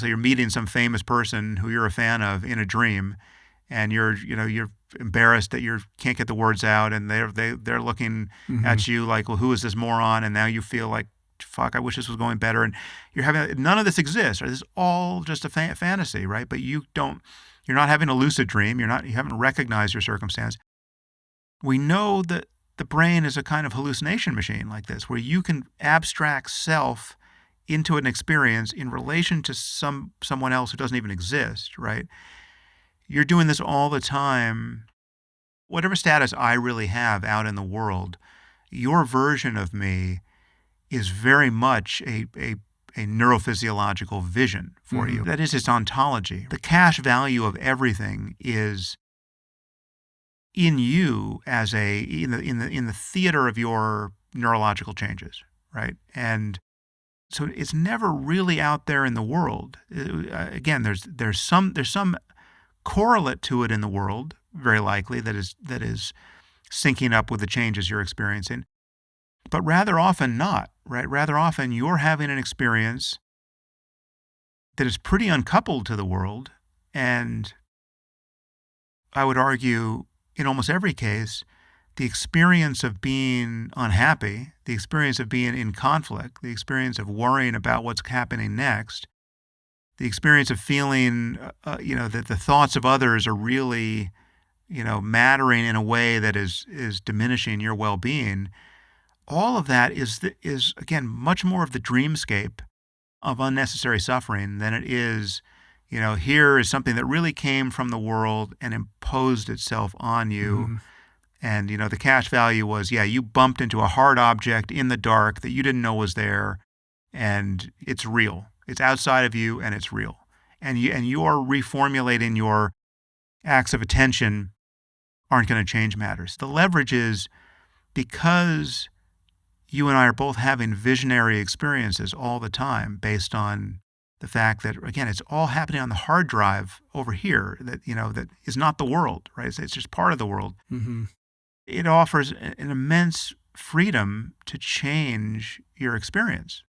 So you're meeting some famous person who you're a fan of in a dream, and you're embarrassed that you can't get the words out, and they're looking Hmm. at you like, well, who is this moron? And now you feel like, fuck, I wish this was going better. And you're having none of this exists. Right? This is all just a fantasy, right? But you're not having a lucid dream. You haven't recognized your circumstance. We know that the brain is a kind of hallucination machine like this, where you can abstract self into an experience in relation to someone else who doesn't even exist, right? You're doing this all the time. Whatever status I really have out in the world, your version of me is very much a neurophysiological vision for Hmm. you. That is its ontology. The cash value of everything is in you as in the theater of your neurological changes, right? And so it's never really out there in the world. Again, there's some correlate to it in the world, very likely that is syncing up with the changes you're experiencing, but rather often not, right? Rather often you're having an experience that is pretty uncoupled to the world, and I would argue in almost every case, the experience of being unhappy, the experience of being in conflict, the experience of worrying about what's happening next, the experience of feeling, that the thoughts of others are really, mattering in a way that is diminishing your well-being. All of that is again much more of the dreamscape of unnecessary suffering than it is. Here is something that really came from the world and imposed itself on you. Hmm. And the cash value was, yeah, you bumped into a hard object in the dark that you didn't know was there, and it's real. It's outside of you, and it's real. And you're reformulating your acts of attention aren't going to change matters. The leverage is because you and I are both having visionary experiences all the time based on the fact that, again, it's all happening on the hard drive over here that is not the world, right? It's just part of the world. Hmm. It offers an immense freedom to change your experience.